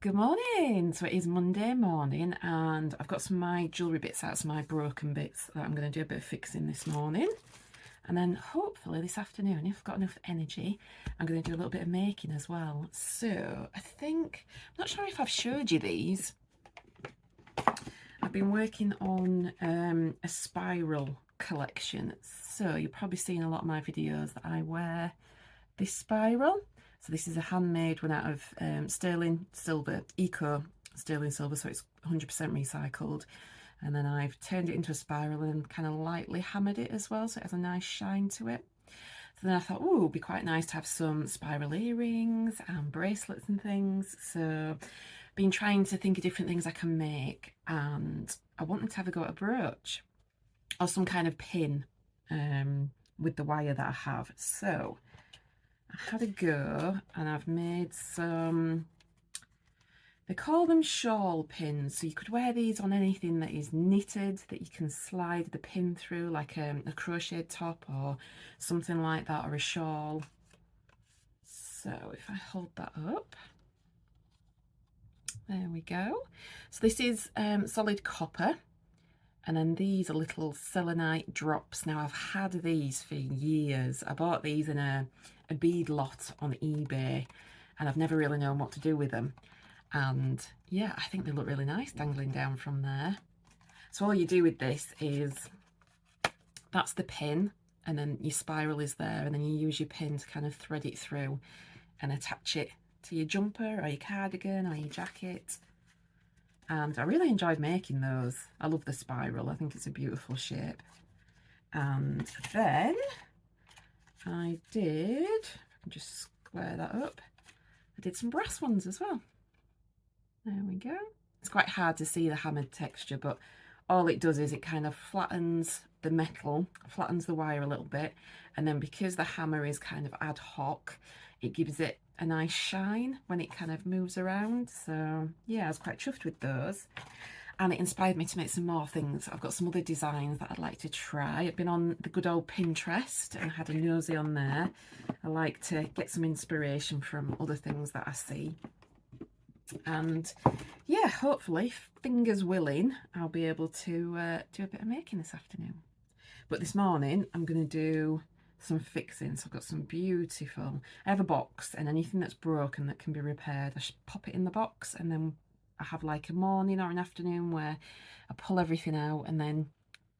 Good morning. So it is Monday morning and I've got some of my jewellery bits out, some of my broken bits that I'm going to do a bit of fixing this morning. And then hopefully this afternoon, if I've got enough energy, I'm going to do a little bit of making as well. So I think, I'm not sure if I've showed you these. I've been working on a spiral collection. So you've probably seen a lot of my videos that I wear this spiral. So this is a handmade one out of sterling silver, eco sterling silver, so it's 100% recycled. And then I've turned it into a spiral and kind of lightly hammered it as well, so it has a nice shine to it. So then I thought, oh, it'd be quite nice to have some spiral earrings and bracelets and things. So been trying to think of different things I can make, and I wanted to have a go at a brooch or some kind of pin with the wire that I have. So I had a go and I've made some, they call them shawl pins. So you could wear these on anything that is knitted, that you can slide the pin through, like a crocheted top or something like that, or a shawl. So if I hold that up, there we go. So this is solid copper. And then these are little selenite drops. Now I've had these for years. I bought these in a bead lot on eBay and I've never really known what to do with them. And yeah, I think they look really nice dangling down from there. So all you do with this is, that's the pin, and then your spiral is there, and then you use your pin to kind of thread it through and attach it to your jumper or your cardigan or your jacket. And I really enjoyed making those. I love the spiral. I think it's a beautiful shape. And then I did, if I can just square that up, I did some brass ones as well. There we go. It's quite hard to see the hammered texture, but all it does is it kind of flattens the metal, flattens the wire a little bit, and then because the hammer is kind of ad hoc, it gives it a nice shine when it kind of moves around. So yeah, I was quite chuffed with those, and it inspired me to make some more things. I've got some other designs that I'd like to try. I've been on the good old Pinterest and had a nosy on there. I like to get some inspiration from other things that I see. And yeah, hopefully, fingers willing, I'll be able to do a bit of making this afternoon. But this morning I'm going to do some fixing. So I've got some beautiful, I have a box, and anything that's broken that can be repaired, I should pop it in the box, and then I have like a morning or an afternoon where I pull everything out and then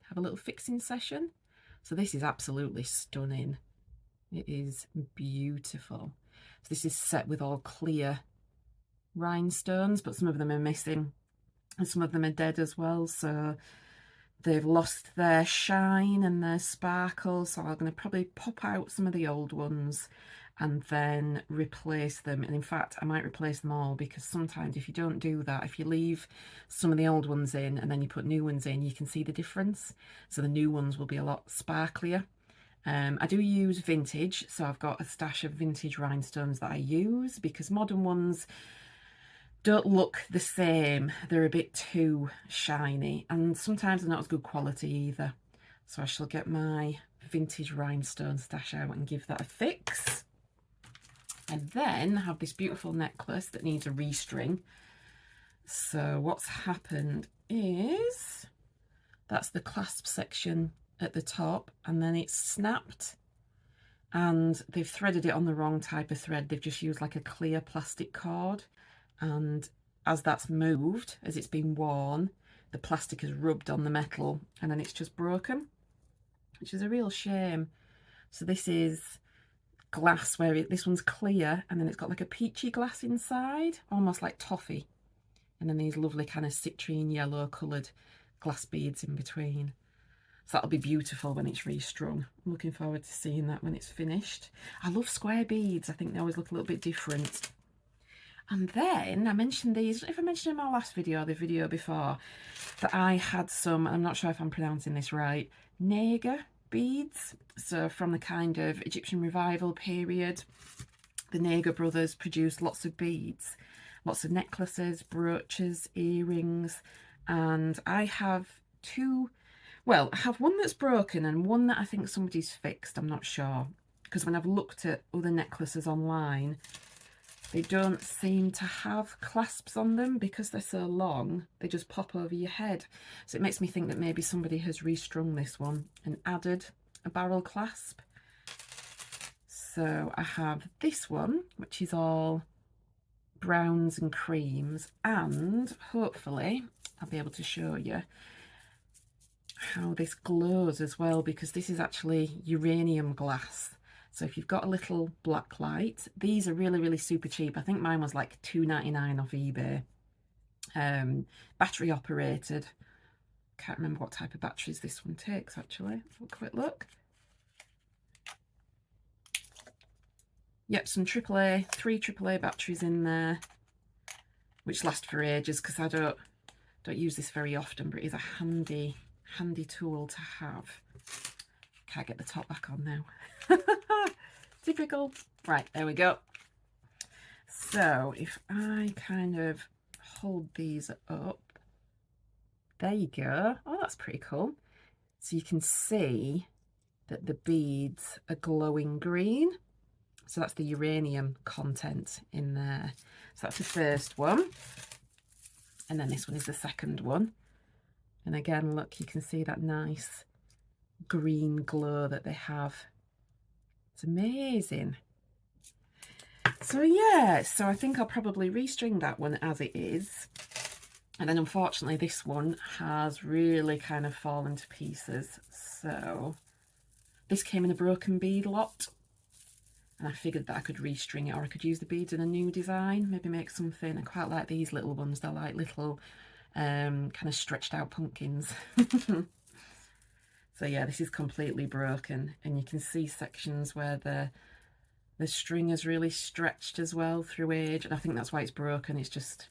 have a little fixing session. So this is absolutely stunning. It is beautiful. So this is set with all clear rhinestones, but some of them are missing and some of them are dead as well, so they've lost their shine and their sparkle. So I'm going to probably pop out some of the old ones and then replace them. And in fact, I might replace them all, because sometimes if you don't do that, if you leave some of the old ones in and then you put new ones in, you can see the difference. So the new ones will be a lot sparklier. I do use vintage, so I've got a stash of vintage rhinestones that I use, because modern ones don't look the same. They're a bit too shiny, and sometimes they're not as good quality either. So I shall get my vintage rhinestone stash out and give that a fix. And then I have this beautiful necklace that needs a restring. So what's happened is, that's the clasp section at the top, and then it's snapped, and they've threaded it on the wrong type of thread. They've just used like a clear plastic cord, and as that's moved, as it's been worn, the plastic has rubbed on the metal and then it's just broken, which is a real shame. So this is glass, where this one's clear, and then it's got like a peachy glass inside, almost like toffee, and then these lovely kind of citrine yellow coloured glass beads in between. So that'll be beautiful when it's restrung. I'm looking forward to seeing that when it's finished. I love square beads. I think they always look a little bit different. And then I mentioned these, if I mentioned in my last video or the video before, that I had some, I'm not sure if I'm pronouncing this right, Naga beads. So from the kind of Egyptian revival period, the Naga brothers produced lots of beads, lots of necklaces, brooches, earrings, and I have two. Well, I have one that's broken and one that I think somebody's fixed. I'm not sure, because when I've looked at other necklaces online, They don't seem to have clasps on them because they're so long, they just pop over your head. So it makes me think that maybe somebody has restrung this one and added a barrel clasp. So I have this one, which is all browns and creams, and hopefully I'll be able to show you how this glows as well, because this is actually uranium glass. So if you've got a little black light, these are really, really super cheap. I think mine was like $2.99 off eBay. Battery operated. Can't remember what type of batteries this one takes actually. Let's have a quick look. Yep, some AAA, 3 AAA batteries in there, which last for ages because I don't use this very often, but it is a handy tool to have. Can't get the top back on now. Typical. Right, there we go. So if I kind of hold these up, there you go. Oh, that's pretty cool. So you can see that the beads are glowing green. So that's the uranium content in there. So that's the first one. And then this one is the second one. And again, look, you can see that nice green glow that they have. It's amazing. So yeah, so I think I'll probably restring that one as it is. And then unfortunately this one has really kind of fallen to pieces. So this came in a broken bead lot. And I figured that I could restring it, or I could use the beads in a new design, maybe make something. I quite like these little ones. They're like little kind of stretched out pumpkins. So yeah, this is completely broken, and you can see sections where the string is really stretched as well through age, and I think that's why it's broken. It's just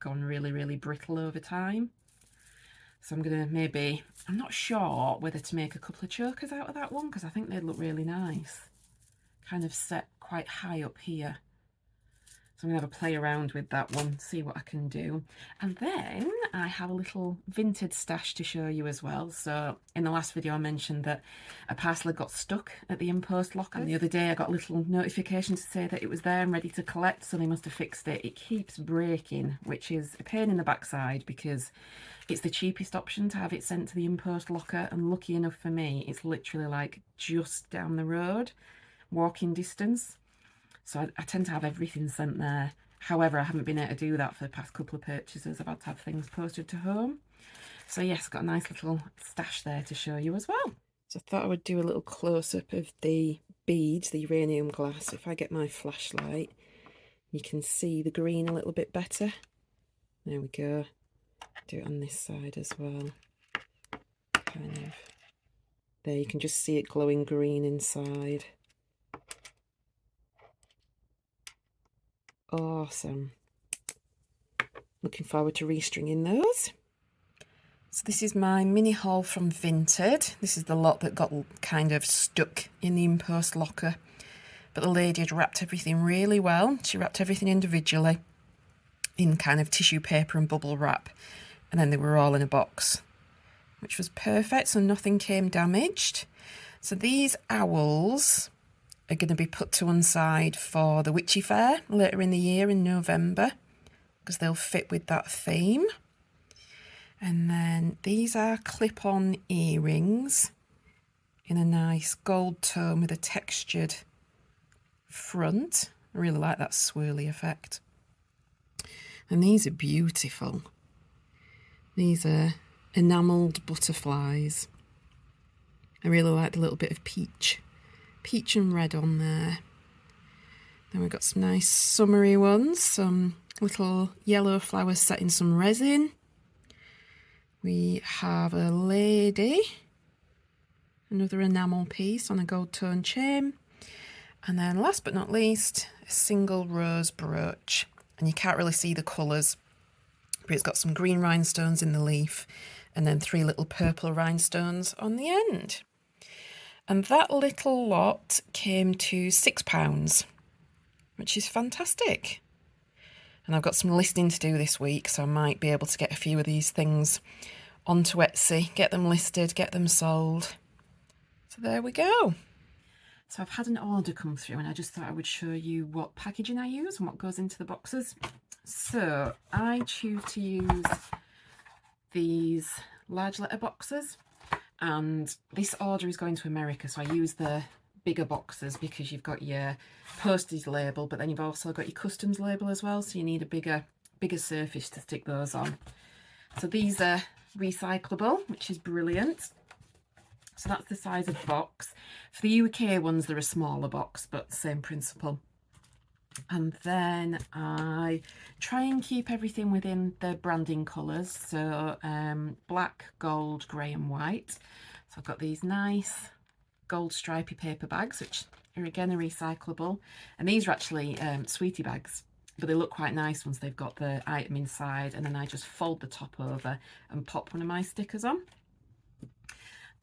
gone really, really brittle over time. So I'm gonna maybe, I'm not sure whether to make a couple of chokers out of that one, because I think they'd look really nice. Kind of set quite high up here. So I'm going to have a play around with that one, see what I can do. And then I have a little vintage stash to show you as well. So in the last video I mentioned that a parcel had got stuck at the in-post locker. And the other day I got a little notification to say that it was there and ready to collect, so they must have fixed it. It keeps breaking, which is a pain in the backside because it's the cheapest option to have it sent to the in-post locker. And lucky enough for me, it's literally like just down the road, walking distance. So I tend to have everything sent there. However, I haven't been able to do that for the past couple of purchases. I've had to have things posted to home. So yes, got a nice little stash there to show you as well. So I thought I would do a little close-up of the beads, the uranium glass. If I get my flashlight, you can see the green a little bit better. There we go. Do it on this side as well. Kind of. There, you can just see it glowing green inside. Awesome. Looking forward to restringing those. So this is my mini haul from Vinted. This is the lot that got kind of stuck in the in-post locker. But the lady had wrapped everything really well. She wrapped everything individually in kind of tissue paper and bubble wrap. And then they were all in a box, which was perfect, so nothing came damaged. So these owls are going to be put to one side for the Witchy Fair later in the year in November, because they'll fit with that theme. And then these are clip-on earrings in a nice gold tone with a textured front. I really like that swirly effect. And these are beautiful. These are enamelled butterflies. I really like the little bit of peach and red on there. Then we've got some nice summery ones, some little yellow flowers set in some resin. We have a lady, another enamel piece on a gold tone chain. And then last but not least, a single rose brooch. And you can't really see the colours, but it's got some green rhinestones in the leaf and then 3 little purple rhinestones on the end. And that little lot came to £6, which is fantastic. And I've got some listing to do this week, so I might be able to get a few of these things onto Etsy, get them listed, get them sold. So there we go. So I've had an order come through and I just thought I would show you what packaging I use and what goes into the boxes. So I choose to use these large letter boxes, and this order is going to America, so I use the bigger boxes because you've got your postage label, but then you've also got your customs label as well, so you need a bigger surface to stick those on. So these are recyclable, which is brilliant. So that's the size of box. For the UK ones, they're a smaller box, but same principle. And then I try and keep everything within the branding colours, so black, gold, grey and white. So I've got these nice gold stripy paper bags, which are again are recyclable, and these are actually sweetie bags, but they look quite nice once they've got the item inside, and then I just fold the top over and pop one of my stickers on.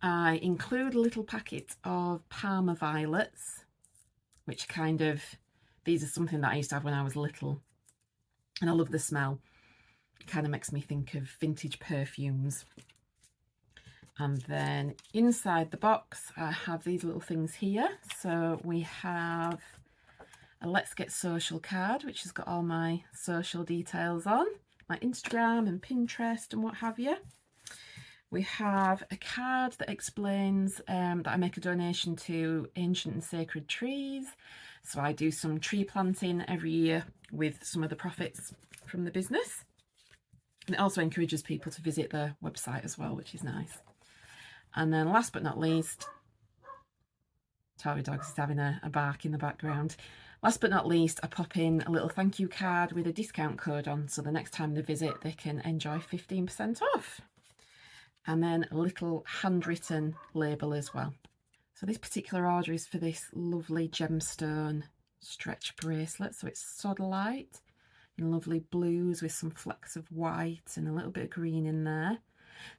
I include a little packet of Parma violets, which kind of, these are something that I used to have when I was little, and I love the smell. It kind of makes me think of vintage perfumes. And then inside the box I have these little things here. So we have a Let's Get Social card, which has got all my social details on, my Instagram and Pinterest and what have you. We have a card that explains that I make a donation to ancient and sacred trees. So I do some tree planting every year with some of the profits from the business. And it also encourages people to visit their website as well, which is nice. And then last but not least, Tory Dogs is having a bark in the background. Last but not least, I pop in a little thank you card with a discount code on, so the next time they visit they can enjoy 15% off. And then a little handwritten label as well. So this particular order is for this lovely gemstone stretch bracelet. So it's sodalite in lovely blues with some flecks of white and a little bit of green in there.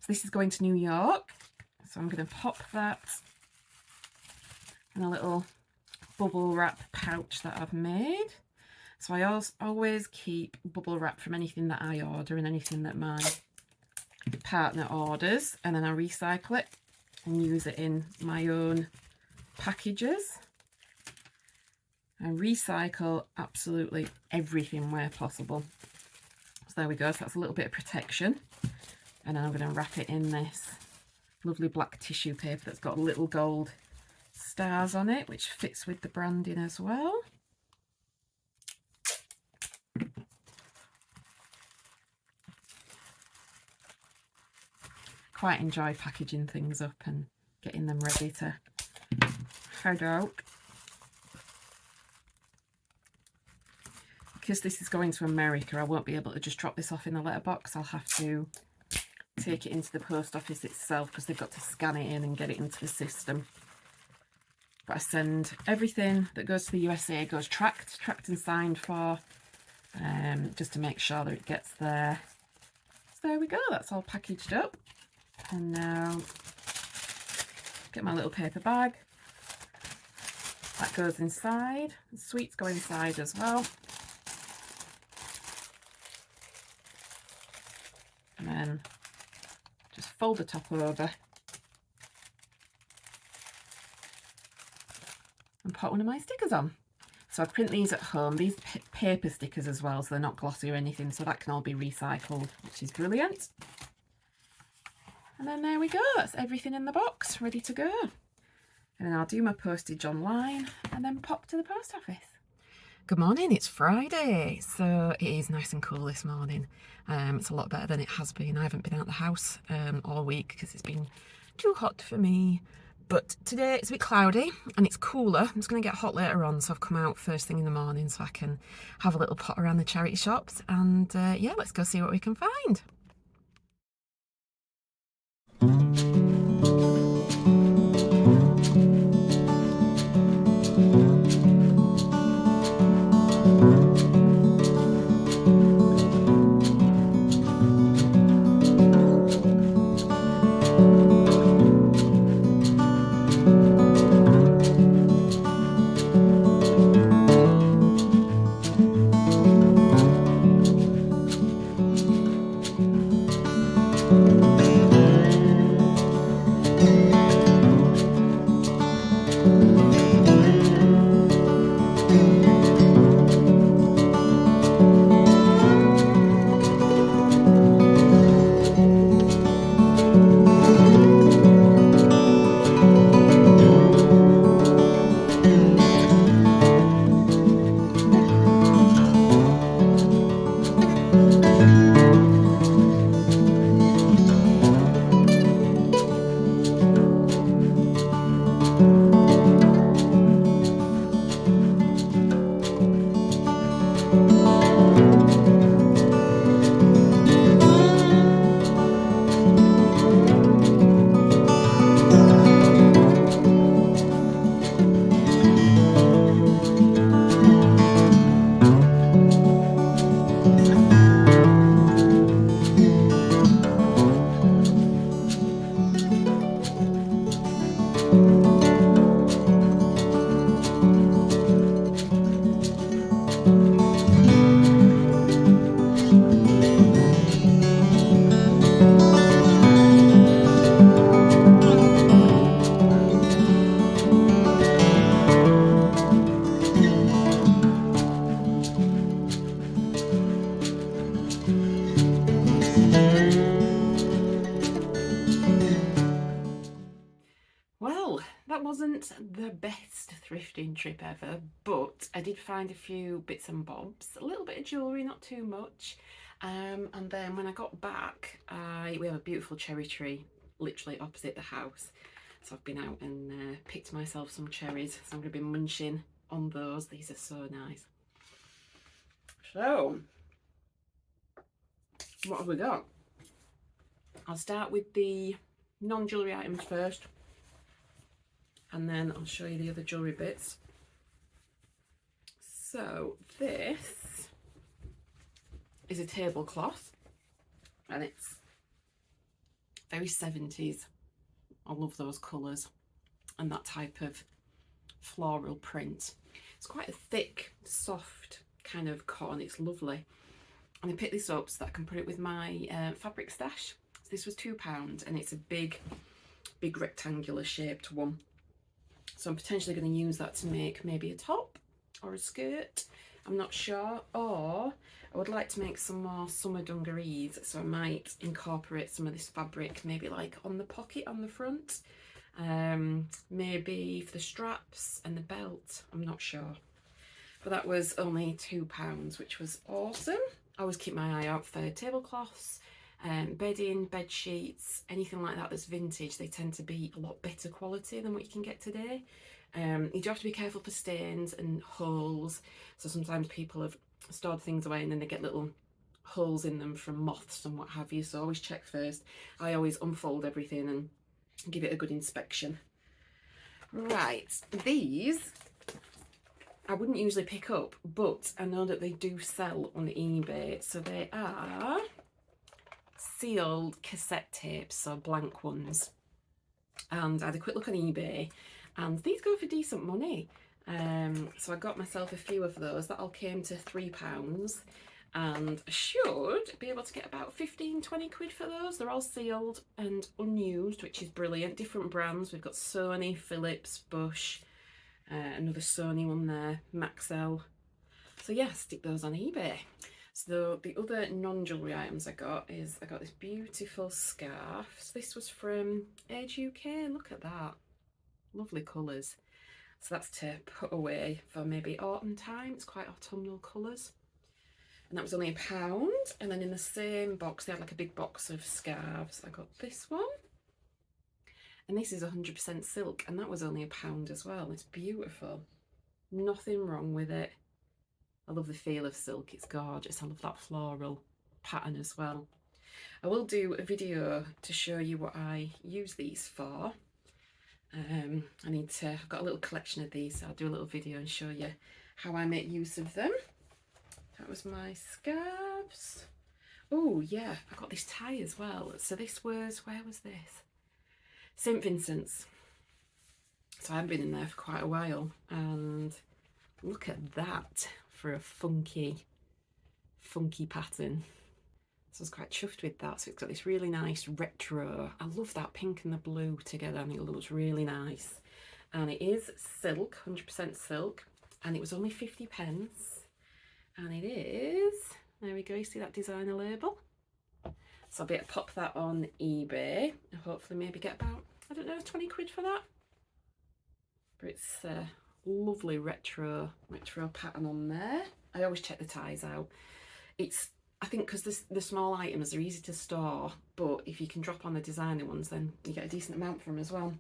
So this is going to New York. So I'm going to pop that in a little bubble wrap pouch that I've made. So I always keep bubble wrap from anything that I order and anything that my partner orders, and then I recycle it and use it in my own packages. I recycle absolutely everything where possible. So there we go, so that's a little bit of protection. And then I'm going to wrap it in this lovely black tissue paper that's got little gold stars on it, which fits with the branding as well. Quite enjoy packaging things up and getting them ready to head out. Because this is going to America, I won't be able to just drop this off in the letterbox. I'll have to take it into the post office itself because they've got to scan it in and get it into the system. But I send everything that goes to the USA goes tracked and signed for, just to make sure that it gets there. So there we go, that's all packaged up. And now get my little paper bag. That goes inside. The sweets go inside as well. And then just fold the top over and put one of my stickers on. So I print these at home. These paper stickers as well, so they're not glossy or anything, so that can all be recycled, which is brilliant. And then there we go, that's everything in the box, ready to go. And then I'll do my postage online and then pop to the post office. Good morning, it's Friday, so it is nice and cool this morning. It's a lot better than it has been. I haven't been out of the house all week because it's been too hot for me. But today it's a bit cloudy and it's cooler. It's going to get hot later on, so I've come out first thing in the morning so I can have a little pot around the charity shops and yeah, let's go see what we can find. Well, that wasn't the best thrifting trip ever, but I did find a few bits and bobs, a little bit of jewellery, not too much. And then when I got back, we have a beautiful cherry tree literally opposite the house. So I've been out and picked myself some cherries. So I'm going to be munching on those. These are so nice. So, what have we got? I'll start with the non-jewellery items first, and then I'll show you the other jewellery bits. So this is a tablecloth, and it's very 70s. I love those colours and that type of floral print. It's quite a thick, soft kind of cotton. It's lovely. And I picked this up so that I can put it with my fabric stash. So this was £2, and it's a big rectangular shaped one. So I'm potentially going to use that to make maybe a top or a skirt. I'm not sure. Or I would like to make some more summer dungarees, so I might incorporate some of this fabric, maybe like on the pocket on the front, maybe for the straps and the belt. I'm not sure. But that was only £2, which was awesome. I always keep my eye out for tablecloths, bedding, bed sheets, anything like that that's vintage. They tend to be a lot better quality than what you can get today. You do have to be careful for stains and holes. So sometimes people have stored things away and then they get little holes in them from moths and what have you. So always check first. I always unfold everything and give it a good inspection. Right, these I wouldn't usually pick up, but I know that they do sell on eBay. So they are sealed cassette tapes, so blank ones. And I had a quick look on eBay, and these go for decent money. So I got myself a few of those. That all came to £3, and I should be able to get about 15-20 quid for those. They're all sealed and unused, which is brilliant. Different brands. We've got Sony, Philips, Bosch, another Sony one there, Maxell. So yeah, stick those on eBay. So the other non-jewellery items I got this beautiful scarf. So this was from Age UK. Look at that. Lovely colours. So that's to put away for maybe autumn time. It's quite autumnal colours. And that was only £1. And then in the same box, they had like a big box of scarves. I got this one. And this is 100% silk, and that was only £1 as well. It's beautiful. Nothing wrong with it. I love the feel of silk. It's gorgeous. I love that floral pattern as well. I will do a video to show you what I use these for. I've got a little collection of these, so I'll do a little video and show you how I make use of them. That was my scarves. Oh yeah, I got this tie as well. So this was, where was this? St. Vincent's. So I've been in there for quite a while, and look at that for a funky pattern. So I was quite chuffed with that. So it's got this really nice retro. I love that pink and the blue together. I think it looks really nice. And it is silk, 100% silk. And it was only 50p. And it is, there we go, you see that designer label? So I'll be able to pop that on eBay and hopefully maybe get about, I don't know, 20 quid for that. But it's a lovely retro pattern on there. I always check the ties out. I think because the small items are easy to store, but if you can drop on the designer ones, then you get a decent amount from them as well.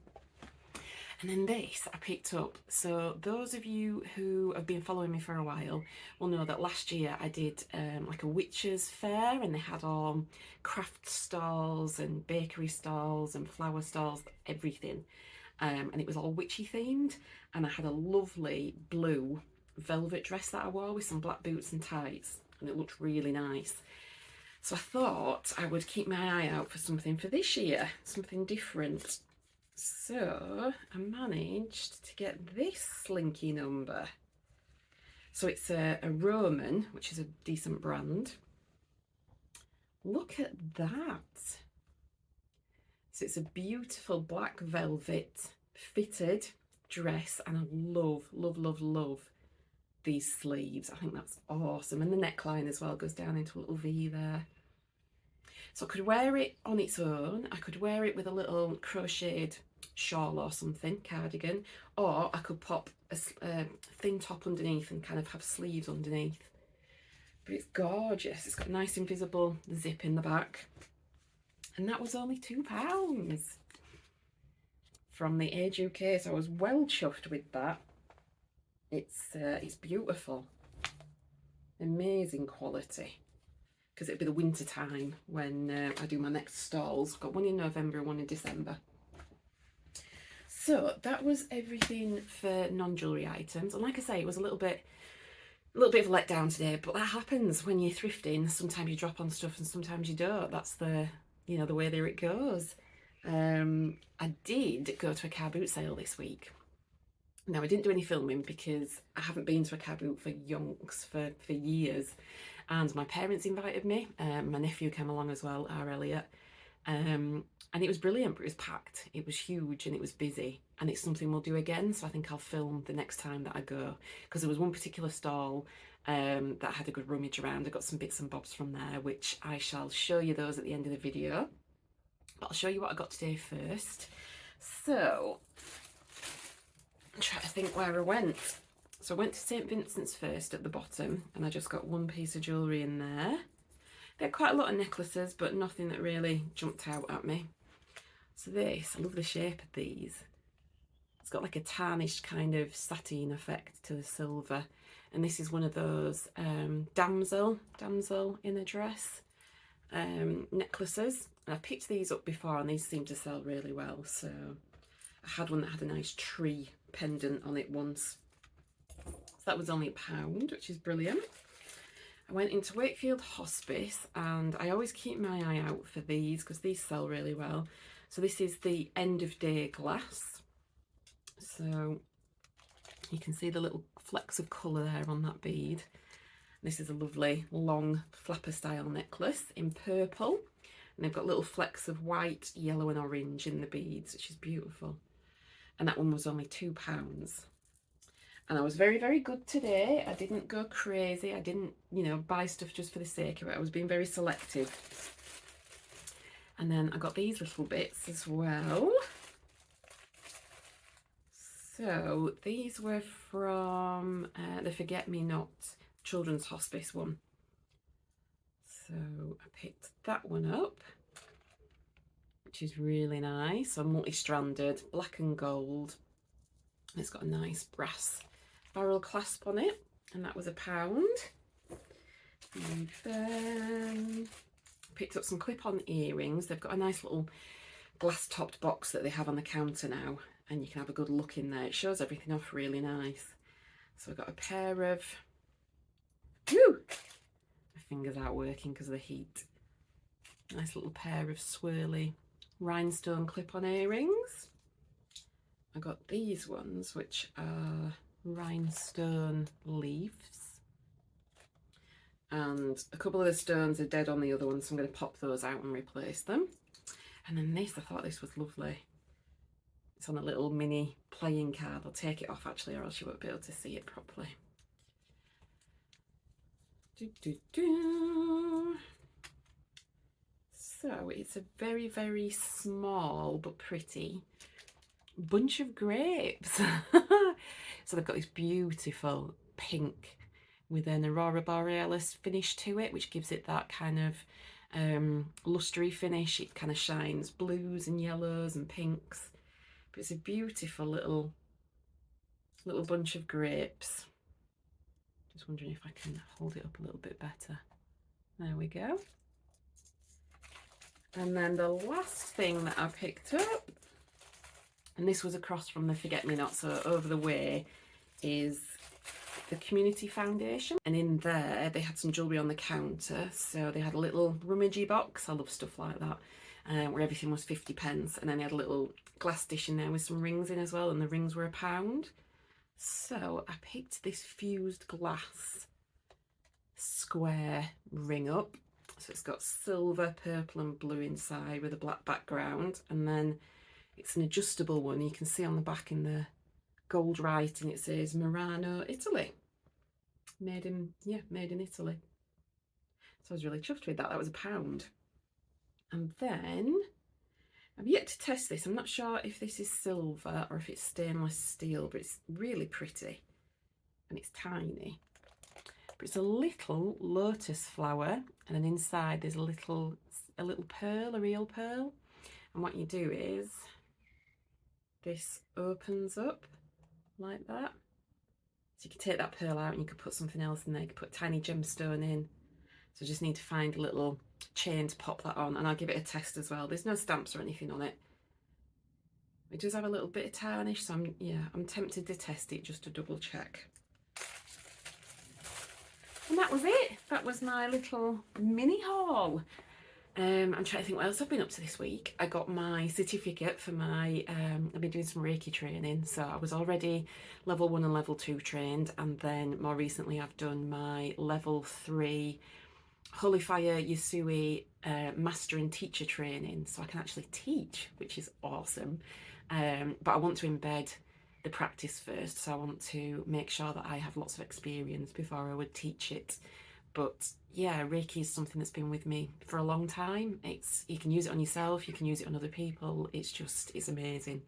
And then this I picked up. So those of you who have been following me for a while will know that last year I did like a witches fair, and they had all craft stalls and bakery stalls and flower stalls, everything. And it was all witchy themed, and I had a lovely blue velvet dress that I wore with some black boots and tights, and it looked really nice. So I thought I would keep my eye out for something for this year, something different. So I managed to get this slinky number. So it's a Roman, which is a decent brand. Look at that. So it's a beautiful black velvet fitted dress, and I love, love, love, love these sleeves. I think that's awesome. And the neckline as well goes down into a little V there. So I could wear it on its own. I could wear it with a little crocheted shawl or something, cardigan, or I could pop a thin top underneath and kind of have sleeves underneath. But it's gorgeous. It's got a nice invisible zip in the back. And that was only £2 from the Age UK, so I was well chuffed with that. It's beautiful, amazing quality, because it'll be the winter time when I do my next stalls. Got one in November and one in December. So that was everything for non-jewellery items, and like I say, it was a little bit of a letdown today, but that happens when you're thrifting. Sometimes you drop on stuff and sometimes you don't. That's the way there it goes. I did go to a car boot sale this week. Now, I didn't do any filming because I haven't been to a car boot for yonks for years, and my parents invited me. My nephew came along as well, our Elliot, and it was brilliant, but it was packed. It was huge and it was busy, and it's something we'll do again. So I think I'll film the next time that I go, because there was one particular stall that I had a good rummage around. I got some bits and bobs from there, which I shall show you those at the end of the video. But I'll show you what I got today first. So I'm trying to think where I went. So I went to St Vincent's first at the bottom, and I just got one piece of jewellery in there. They had quite a lot of necklaces, but nothing that really jumped out at me. So this, I love the shape of these. It's got like a tarnished kind of satin effect to the silver. And this is one of those damsel in a dress necklaces. And I picked these up before, and these seem to sell really well. So I had one that had a nice tree pendant on it once. So that was only £1, which is brilliant. I went into Wakefield Hospice, and I always keep my eye out for these because these sell really well. So this is the end of day glass. So you can see the little flecks of colour there on that bead. This is a lovely long flapper style necklace in purple, and they've got little flecks of white, yellow and orange in the beads, which is beautiful. And that one was only £2. And I was very, very good today. I didn't go crazy. I didn't, buy stuff just for the sake of it. I was being very selective. And then I got these little bits as well. So these were from the Forget Me Not Children's Hospice one. So I picked that one up, which is really nice. So multi-stranded, black and gold. It's got a nice brass barrel clasp on it, and that was £1. And then picked up some clip-on earrings. They've got a nice little glass-topped box that they have on the counter now, and you can have a good look in there. It shows everything off really nice. So I got a pair of, my fingers aren't working because of the heat. Nice little pair of swirly rhinestone clip-on earrings. I got these ones, which are rhinestone leaves. And a couple of the stones are dead on the other one, so I'm going to pop those out and replace them. And then this, I thought this was lovely. It's on a little mini playing card. I'll take it off actually, or else you won't be able to see it properly. So it's a very, very small but pretty bunch of grapes. So they've got this beautiful pink with an Aurora Borealis finish to it, which gives it that kind of lustery finish. It kind of shines blues and yellows and pinks. But it's a beautiful little bunch of grapes. Just wondering if I can hold it up a little bit better. There we go. And then the last thing that I picked up, and this was across from the Forget Me Not, so over the way, is the Community Foundation. And in there they had some jewellery on the counter, so they had a little rummagey box. I love stuff like that, where everything was 50p, and then they had a little glass dish in there with some rings in as well, and the rings were £1. So I picked this fused glass square ring up. So it's got silver, purple and blue inside with a black background, and then it's an adjustable one. You can see on the back in the gold writing it says Murano, Italy. Made in Italy. So I was really chuffed with that. That was £1. And then I've yet to test this. I'm not sure if this is silver or if it's stainless steel, but it's really pretty and it's tiny. But it's a little lotus flower, and then inside there's a little pearl, a real pearl. And what you do is this opens up like that. So you can take that pearl out and you could put something else in there. You could put a tiny gemstone in. So I just need to find a little chain to pop that on, and I'll give it a test as well. There's no stamps or anything on it. It does have a little bit of tarnish, so I'm tempted to test it just to double check. And that was it. That was my little mini haul. I'm trying to think what else I've been up to this week. I got my certificate for my, I've been doing some Reiki training. So I was already level 1 and level 2 trained. And then more recently I've done my level 3 Holy Fire Yusui master and teacher training. So I can actually teach, which is awesome. But I want to embed the practice first, so I want to make sure that I have lots of experience before I would teach it. But yeah, Reiki is something that's been with me for a long time. You can use it on yourself, you can use it on other people. It's amazing.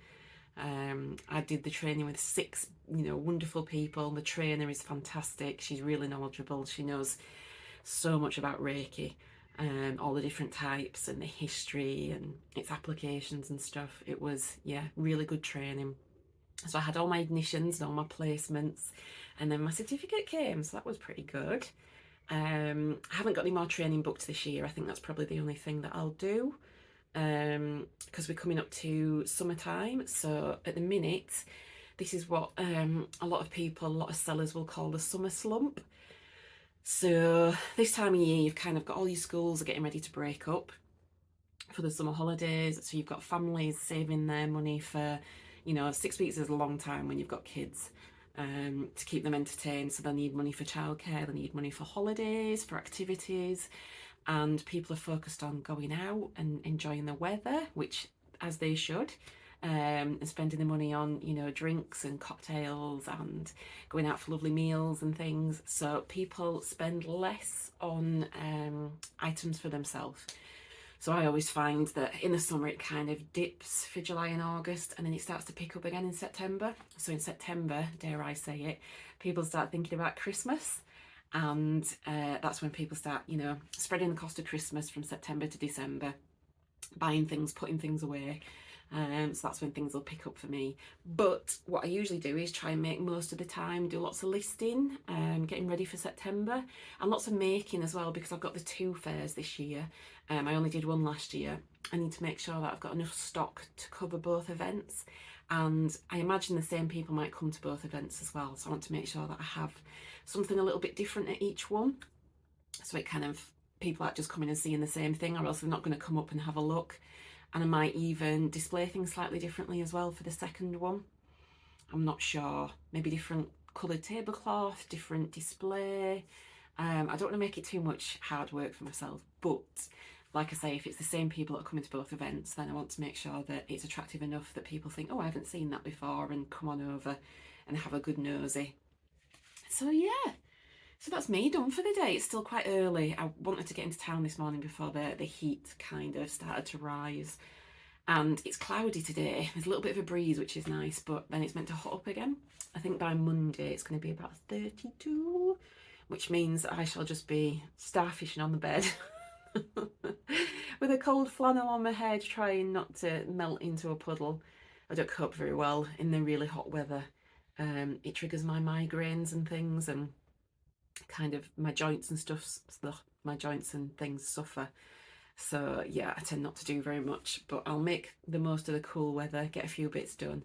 I did the training with 6 wonderful people. The trainer is fantastic. She's really knowledgeable. She knows so much about Reiki and all the different types and the history and its applications and stuff. It was, yeah, really good training. So I had all my ignitions and all my placements, and then my certificate came, so that was pretty good. I haven't got any more training booked this year. I think that's probably the only thing that I'll do, because we're coming up to summertime. So at the minute, this is what a lot of sellers will call the summer slump. So this time of year, you've kind of got all your schools are getting ready to break up for the summer holidays. So you've got families saving their money for, 6 weeks is a long time when you've got kids, to keep them entertained. So they need money for childcare, they need money for holidays, for activities, and people are focused on going out and enjoying the weather, which as they should, and spending the money on, drinks and cocktails and going out for lovely meals and things. So people spend less on items for themselves. So I always find that in the summer it kind of dips for July and August, and then it starts to pick up again in September. So in September, dare I say it, people start thinking about Christmas, and that's when people start, spreading the cost of Christmas from September to December, buying things, putting things away. So that's when things will pick up for me. But what I usually do is try and make most of the time, do lots of listing, getting ready for September, and lots of making as well, because I've got the 2 fairs this year. I only did one last year. I need to make sure that I've got enough stock to cover both events, and I imagine the same people might come to both events as well. So I want to make sure that I have something a little bit different at each one, so it kind of, people aren't just coming and seeing the same thing, or else they're not going to come up and have a look. And I might even display things slightly differently as well for the second one. I'm not sure. Maybe different coloured tablecloth, different display. I don't want to make it too much hard work for myself. But like I say, if it's the same people that are coming to both events, then I want to make sure that it's attractive enough that people think, oh, I haven't seen that before, and come on over and have a good nosy. So yeah. So that's me done for the day. It's still quite early. I wanted to get into town this morning before the heat kind of started to rise. And it's cloudy today. There's a little bit of a breeze, which is nice, but then it's meant to hot up again. I think by Monday it's going to be about 32, which means I shall just be starfishing on the bed with a cold flannel on my head, trying not to melt into a puddle. I don't cope very well in the really hot weather. It triggers my migraines and things, and kind of my joints and stuff, my joints and things suffer. So yeah, I tend not to do very much, but I'll make the most of the cool weather, get a few bits done.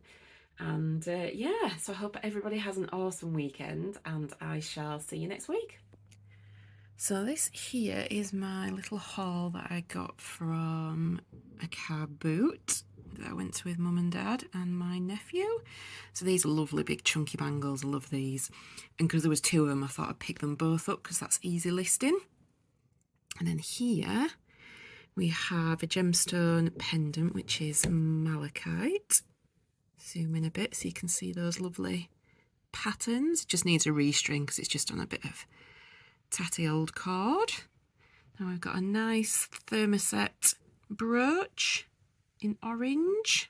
And yeah, so I hope everybody has an awesome weekend, and I shall see you next week. So this here is my little haul that I got from a car boot that I went to with mum and dad and my nephew. So these are lovely big chunky bangles, I love these. And because there was two of them, I thought I'd pick them both up because that's easy listing. And then here we have a gemstone pendant, which is malachite. Zoom in a bit so you can see those lovely patterns. It just needs a restring because it's just on a bit of tatty old cord. Now we've got a nice thermoset brooch in orange.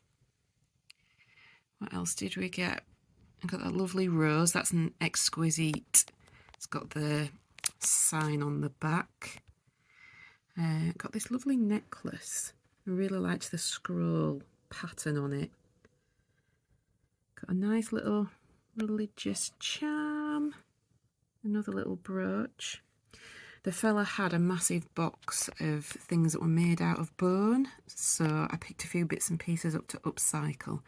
What else did we get? I've got that lovely rose. That's an exquisite. It's got the sign on the back. Got this lovely necklace. I really liked the scroll pattern on it. Got a nice little religious charm. Another little brooch. The fella had a massive box of things that were made out of bone, so I picked a few bits and pieces up to upcycle.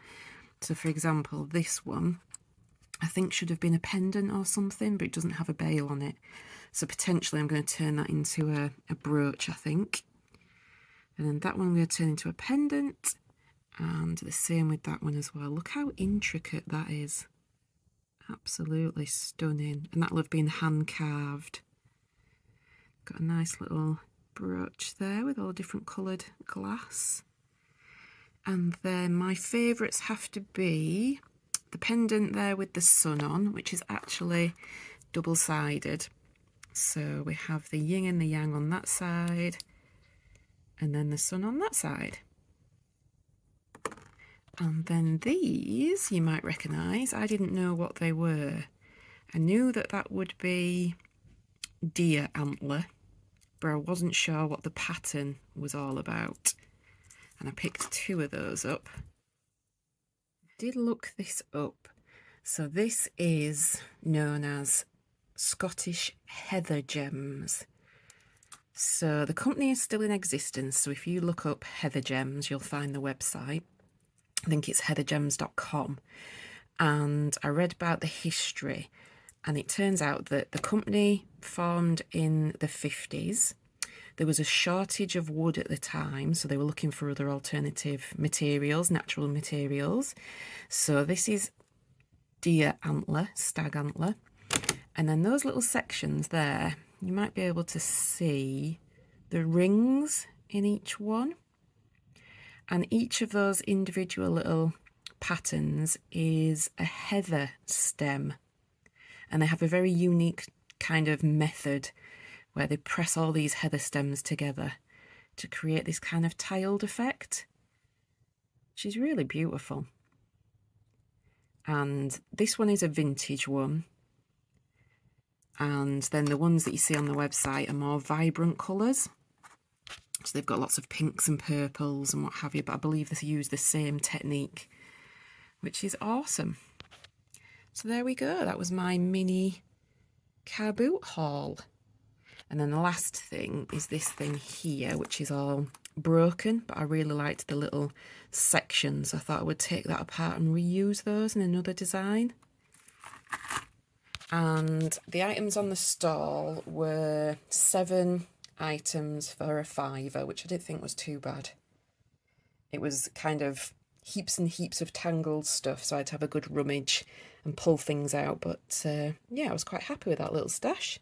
So for example, this one I think should have been a pendant or something, but it doesn't have a bail on it, so potentially I'm going to turn that into a brooch, I think. And then that one I'm going to turn into a pendant, and the same with that one as well. Look how intricate that is. Absolutely stunning. And that'll have been hand carved. Got a nice little brooch there with all different coloured glass. And then my favourites have to be the pendant there with the sun on, which is actually double-sided. So we have the yin and the yang on that side, and then the sun on that side. And then these you might recognise. I didn't know what they were. I knew that that would be deer antler, but I wasn't sure what the pattern was all about. And I picked two of those up. Did look this up. So this is known as Scottish heather gems. So the company is still in existence. So if you look up heather gems, you'll find the website. I think it's heathergems.com, and I read about the history, and it turns out that the company formed in the 50s. There was a shortage of wood at the time, so they were looking for other alternative materials, natural materials. So this is deer antler, stag antler, and then those little sections there, you might be able to see the rings in each one. And each of those individual little patterns is a heather stem. And they have a very unique kind of method where they press all these heather stems together to create this kind of tiled effect, which is really beautiful. And this one is a vintage one. And then the ones that you see on the website are more vibrant colours. So they've got lots of pinks and purples and what have you, but I believe they use the same technique, which is awesome. So there we go. That was my mini car boot haul. And then the last thing is this thing here, which is all broken, but I really liked the little sections. I thought I would take that apart and reuse those in another design. And the items on the stall were 7 items for a £5, which I didn't think was too bad. It was kind of heaps and heaps of tangled stuff, so I had to have a good rummage and pull things out, but yeah, I was quite happy with that little stash.